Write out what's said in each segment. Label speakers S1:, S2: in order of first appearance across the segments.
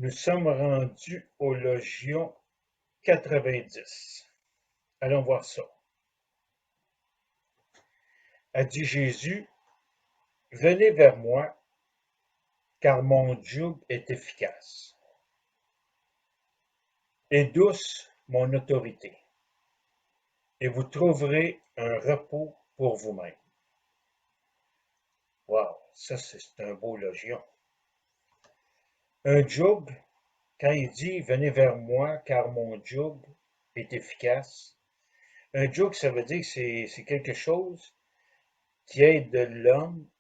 S1: Nous sommes rendus au logion 90. Allons voir ça. A dit Jésus, venez vers moi, car mon joug est efficace, et douce mon autorité, et vous trouverez un repos pour vous-même. Wow, ça c'est un beau logion. Un joug, quand il dit venez vers moi, car mon joug est efficace, un joug, ça veut dire que c'est quelque chose qui aide l'homme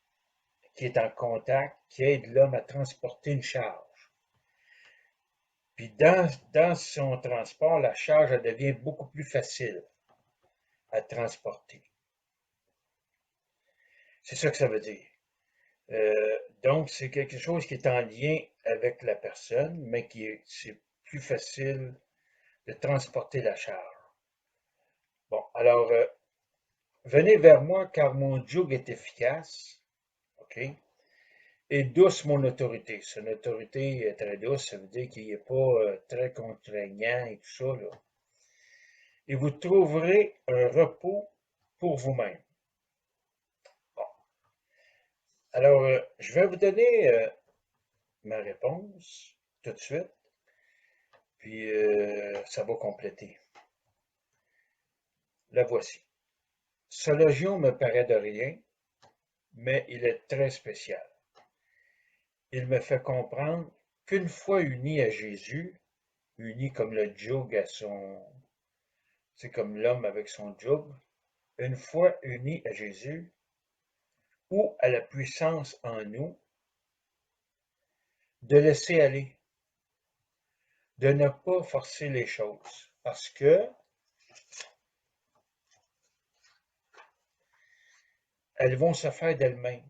S1: qui est en contact, qui aide l'homme à transporter une charge. Puis dans son transport, la charge elle devient beaucoup plus facile à transporter. C'est ça que ça veut dire. Donc, c'est quelque chose qui est en lien avec la personne, mais c'est plus facile de transporter la charge. Bon, alors, venez vers moi car mon joug est efficace. OK? Et douce mon autorité. Son autorité est très douce, ça veut dire qu'il n'est pas très contraignant et tout ça, là. Et vous trouverez un repos pour vous-même. Bon. Alors, je vais vous donner ma réponse tout de suite, puis ça va compléter. La voici. Ce logion me paraît de rien, mais il est très spécial. Il me fait comprendre qu'une fois uni à Jésus, uni comme le joug à son... C'est comme l'homme avec son joug, une fois uni à Jésus ou à la puissance en nous, de laisser aller, de ne pas forcer les choses, parce que elles vont se faire d'elles-mêmes.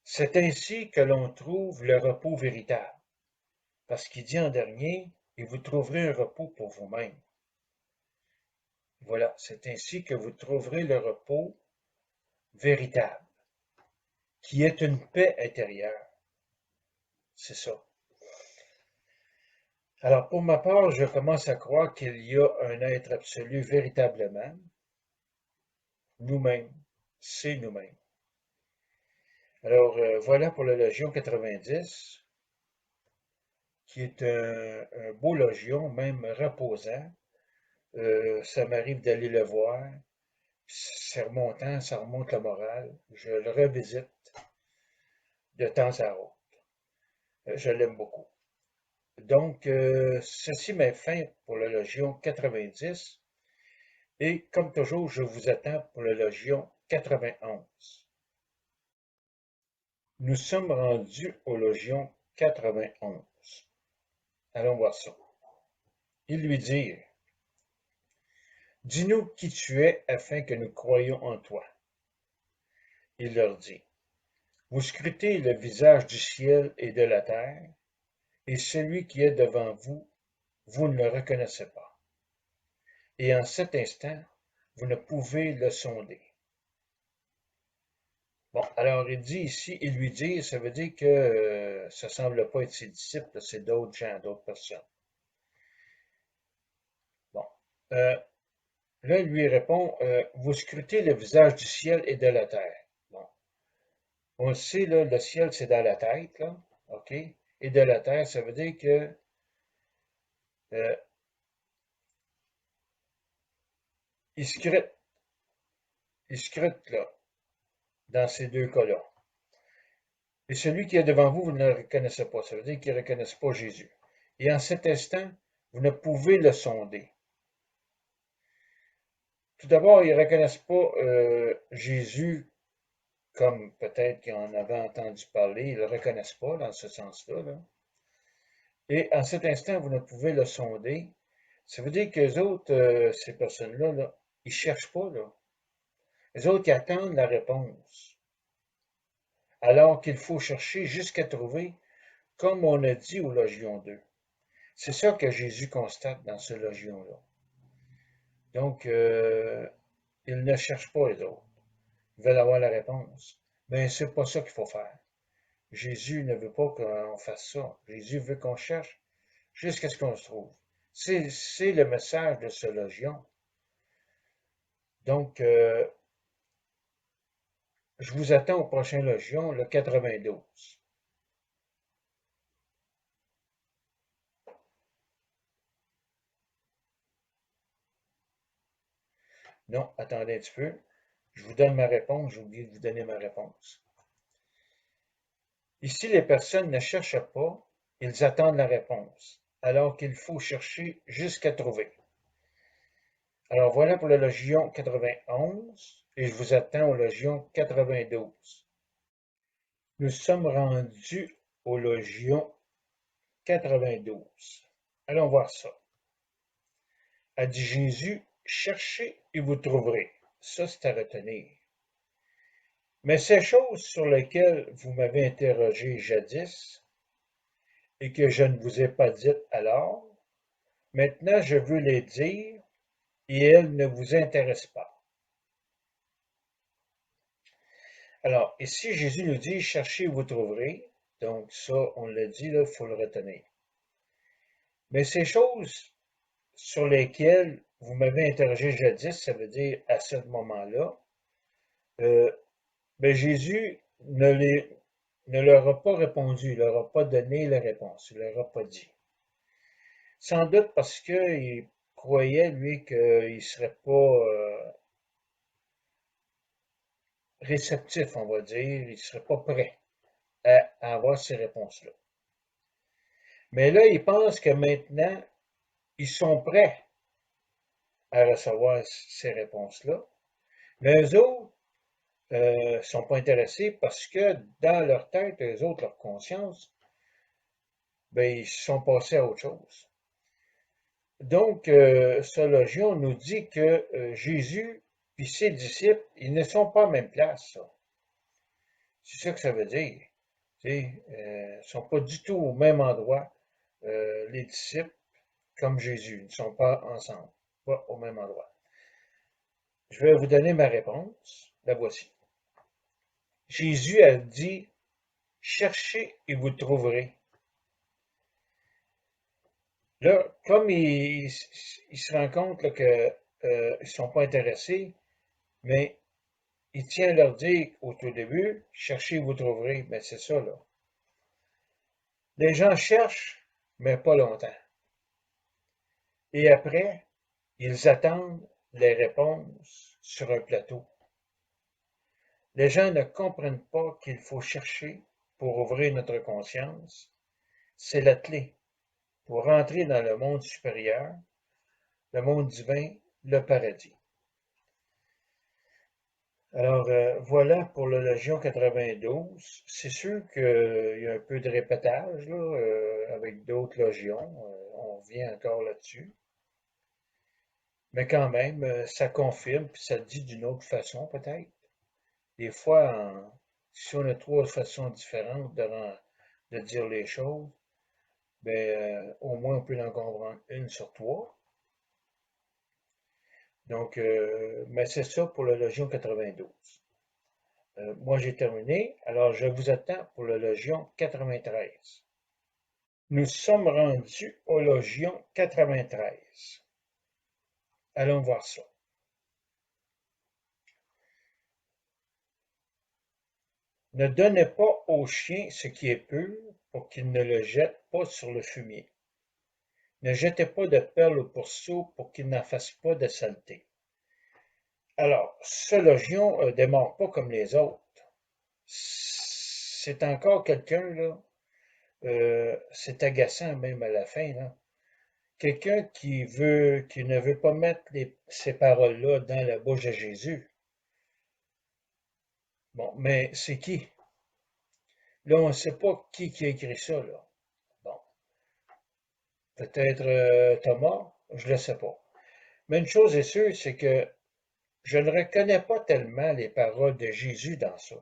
S1: C'est ainsi que l'on trouve le repos véritable, parce qu'il dit en dernier, et vous trouverez un repos pour vous-même. Voilà, c'est ainsi que vous trouverez le repos véritable, qui est une paix intérieure. C'est ça. Alors, pour ma part, je commence à croire qu'il y a un être absolu véritablement, nous-mêmes, c'est nous-mêmes. Alors, voilà pour le Logion 90, qui est un beau logion, même reposant. Ça m'arrive d'aller le voir. C'est remontant, ça remonte le moral. Je le revisite de temps à autre. Je l'aime beaucoup. Donc, ceci met fin pour le Logion 90. Et comme toujours, je vous attends pour le Logion 91. Nous sommes rendus au Logion 91. Allons voir ça. Ils lui dirent, dis-nous qui tu es afin que nous croyions en toi. Il leur dit, vous scrutez le visage du ciel et de la terre, et celui qui est devant vous, vous ne le reconnaissez pas. Et en cet instant, vous ne pouvez le sonder. Bon, alors il dit ici, il lui dit, ça veut dire que ça ne semble pas être ses disciples, c'est d'autres gens, d'autres personnes. Bon, là, il lui répond, vous scrutez le visage du ciel et de la terre. Bon, on le sait, là, le ciel, c'est dans la tête, là, OK? Et de la terre, ça veut dire que euh, il scrute, là, dans ces deux cas-là. Et celui qui est devant vous, vous ne le reconnaissez pas. Ça veut dire qu'il ne reconnaissent pas Jésus. Et en cet instant, vous ne pouvez le sonder. Tout d'abord, ils ne reconnaissent pas Jésus comme peut-être qu'ils en avaient entendu parler. Ils ne le reconnaissent pas dans ce sens-là, là. Et en cet instant, vous ne pouvez le sonder. Ça veut dire que les autres, ces personnes-là, là, ils ne cherchent pas, là. Les autres, ils attendent la réponse. Alors qu'il faut chercher jusqu'à trouver, comme on a dit au Logion 2. C'est ça que Jésus constate dans ce Logion-là. Donc, ils ne cherchent pas les autres. Ils veulent avoir la réponse. Mais c'est pas ça qu'il faut faire. Jésus ne veut pas qu'on fasse ça. Jésus veut qu'on cherche jusqu'à ce qu'on se trouve. C'est le message de ce logion. Donc, je vous attends au prochain logion, le 92. Non, attendez un petit peu. Je vous donne ma réponse. J'ai oublié de vous donner ma réponse. Ici, les personnes ne cherchent pas, ils attendent la réponse, alors qu'il faut chercher jusqu'à trouver. Alors voilà pour le logion 91 et je vous attends au logion 92. Nous sommes rendus au logion 92. Allons voir ça. A dit Jésus, cherchez et vous trouverez. Ça, c'est à retenir. Mais ces choses sur lesquelles vous m'avez interrogé jadis et que je ne vous ai pas dites alors, maintenant je veux les dire et elles ne vous intéressent pas. Alors, ici, Jésus nous dit, cherchez et vous trouverez. Donc, ça, on l'a dit, il faut le retenir. Mais ces choses sur lesquelles vous m'avez interrogé jadis, ça veut dire à ce moment-là, ben Jésus ne leur a pas répondu, il ne leur a pas donné la réponse, il ne leur a pas dit. Sans doute parce qu'il croyait, lui, qu'il ne serait pas réceptif, on va dire, il ne serait pas prêt à avoir ces réponses-là. Mais là, ils pensent que maintenant, ils sont prêts à recevoir ces réponses-là. Mais eux autres ne sont pas intéressés parce que dans leur tête, eux autres, leur conscience, ben, ils sont passés à autre chose. Donc, ce logion nous dit que Jésus et ses disciples, ils ne sont pas à la même place. C'est ça que ça veut dire. Ils ne sont pas du tout au même endroit, les disciples, comme Jésus. Ils ne sont pas ensemble, pas au même endroit. Je vais vous donner ma réponse. La voici. Jésus a dit, cherchez et vous trouverez. Là, comme il se rend compte qu'ils ne sont pas intéressés, mais il tient à leur dire au tout début, cherchez et vous trouverez. Mais c'est ça, là. Les gens cherchent, mais pas longtemps. Et après, ils attendent les réponses sur un plateau. Les gens ne comprennent pas qu'il faut chercher pour ouvrir notre conscience. C'est la clé pour entrer dans le monde supérieur, le monde divin, le paradis. Alors, voilà pour le Légion 92. C'est sûr qu'il y a un peu de répétage là, avec d'autres légions. On revient encore là-dessus. Mais quand même, ça confirme, puis ça dit d'une autre façon peut-être. Des fois, si on a trois façons différentes de dire les choses, ben, au moins on peut en comprendre une sur trois. Donc, mais c'est ça pour le Légion 92. Moi, j'ai terminé. Alors, je vous attends pour le Légion 93. Nous sommes rendus au Légion 93. Allons voir ça. Ne donnez pas au chien ce qui est pur pour qu'il ne le jette pas sur le fumier. Ne jetez pas de perles au pourceau pour qu'il n'en fasse pas de saleté. Alors, ce Légion ne démarre pas comme les autres. C'est encore quelqu'un, là, c'est agaçant même à la fin, là. Quelqu'un qui ne veut pas mettre ces paroles-là dans la bouche de Jésus. Bon, mais c'est qui? Là, on ne sait pas qui a écrit ça, là. Bon, peut-être Thomas, je ne le sais pas. Mais une chose est sûre, c'est que je ne reconnais pas tellement les paroles de Jésus dans ça.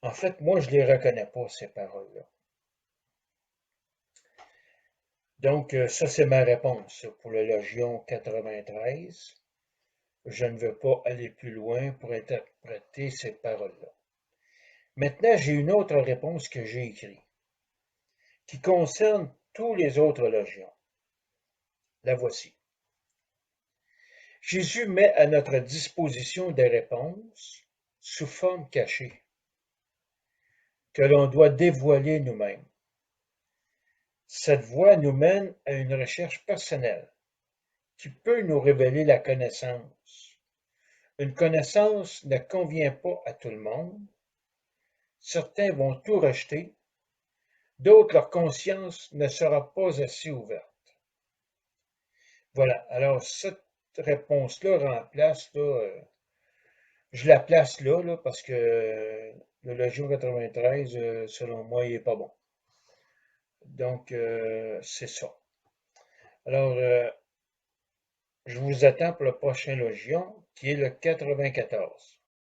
S1: En fait, moi, je ne les reconnais pas, ces paroles-là. Donc, ça, c'est ma réponse pour le Légion 93. Je ne veux pas aller plus loin pour interpréter ces paroles-là. Maintenant, j'ai une autre réponse que j'ai écrite, qui concerne tous les autres logions. La voici. Jésus met à notre disposition des réponses sous forme cachée, que l'on doit dévoiler nous-mêmes. Cette voie nous mène à une recherche personnelle qui peut nous révéler la connaissance. Une connaissance ne convient pas à tout le monde. Certains vont tout rejeter, d'autres leur conscience ne sera pas assez ouverte. Voilà, alors cette réponse-là remplace, là, je la place là, parce que le Legion 93, selon moi, il n'est pas bon. Donc, c'est ça. Alors, je vous attends pour le prochain Légion, qui est le 94.